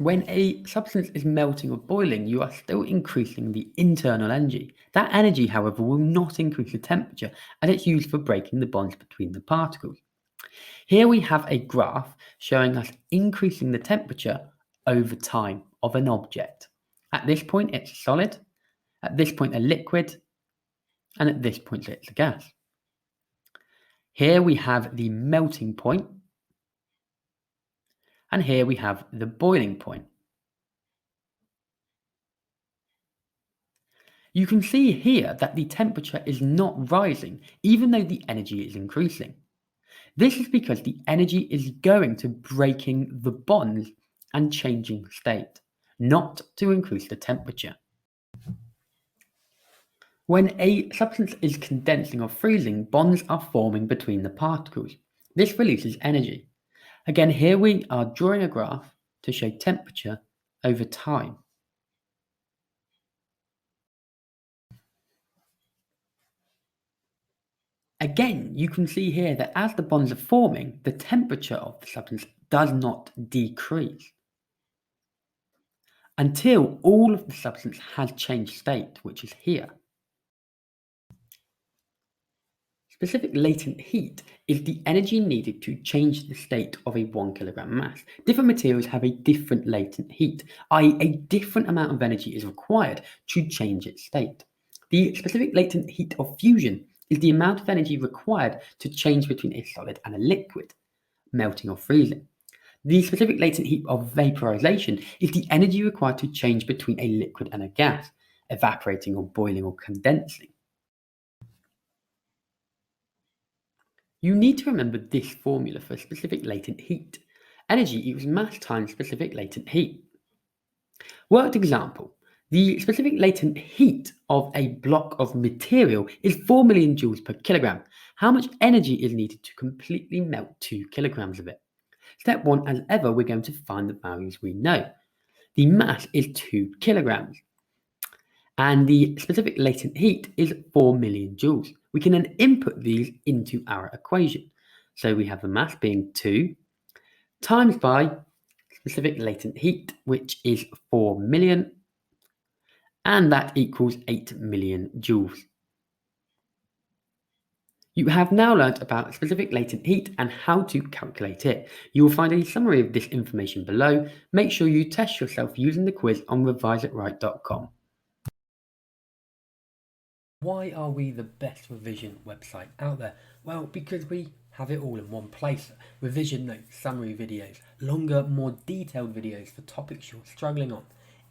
When a substance is melting or boiling, you are still increasing the internal energy. That energy, however, will not increase the temperature as it's used for breaking the bonds between the particles. Here we have a graph showing us increasing the temperature over time of an object. At this point, it's solid. At this point, a liquid. And at this point, it's a gas. Here we have the melting point. And here we have the boiling point. You can see here that the temperature is not rising, even though the energy is increasing. This is because the energy is going to breaking the bonds and changing state, not to increase the temperature. When a substance is condensing or freezing, bonds are forming between the particles. This releases energy. Again, here we are drawing a graph to show temperature over time. Again, you can see here that as the bonds are forming, the temperature of the substance does not decrease until all of the substance has changed state, which is here. Specific latent heat is the energy needed to change the state of a 1 kilogram mass. Different materials have a different latent heat, i.e. a different amount of energy is required to change its state. The specific latent heat of fusion is the amount of energy required to change between a solid and a liquid, melting or freezing. The specific latent heat of vaporization is the energy required to change between a liquid and a gas, evaporating or boiling or condensing. You need to remember this formula for specific latent heat. Energy equals mass times specific latent heat. Worked example. The specific latent heat of a block of material is 4 million joules per kilogram. How much energy is needed to completely melt 2 kilograms of it? Step 1, as ever, we're going to find the values we know. The mass is 2 kilograms. And the specific latent heat is 4 million joules. We can then input these into our equation. So we have the mass being 2 times by specific latent heat, which is 4 million, and that equals 8 million joules. You have now learnt about specific latent heat and how to calculate it. You will find a summary of this information below. Make sure you test yourself using the quiz on reviseitright.com. Why are we the best revision website out there? Well, because we have it all in one place. Revision notes, summary videos, longer, more detailed videos for topics you're struggling on,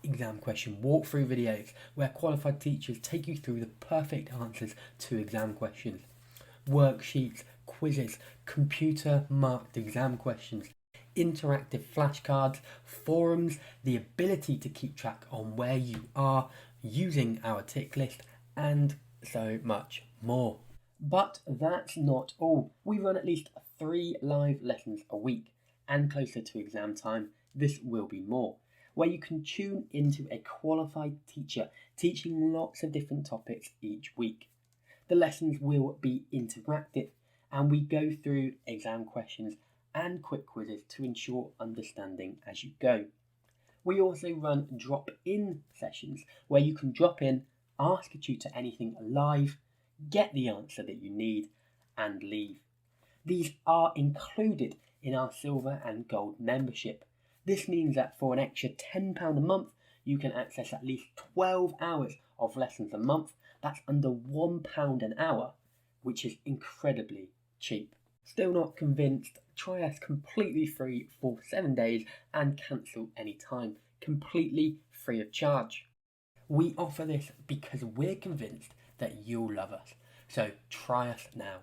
exam question walkthrough videos where qualified teachers take you through the perfect answers to exam questions, worksheets, quizzes, computer marked exam questions, interactive flashcards, forums, the ability to keep track on where you are using our tick list, and so much more. But that's not all. We run at least 3 live lessons a week, and closer to exam time, this will be more, where you can tune into a qualified teacher teaching lots of different topics each week. The lessons will be interactive, and we go through exam questions and quick quizzes to ensure understanding as you go. We also run drop-in sessions where you can drop in, ask a tutor anything live, get the answer that you need, and leave. These are included in our silver and gold membership. This means that for an extra £10 a month, you can access at least 12 hours of lessons a month. That's under £1 an hour, which is incredibly cheap. Still not convinced? Try us completely free for 7 days and cancel anytime, completely free of charge. We offer this because we're convinced that you'll love us. So try us now.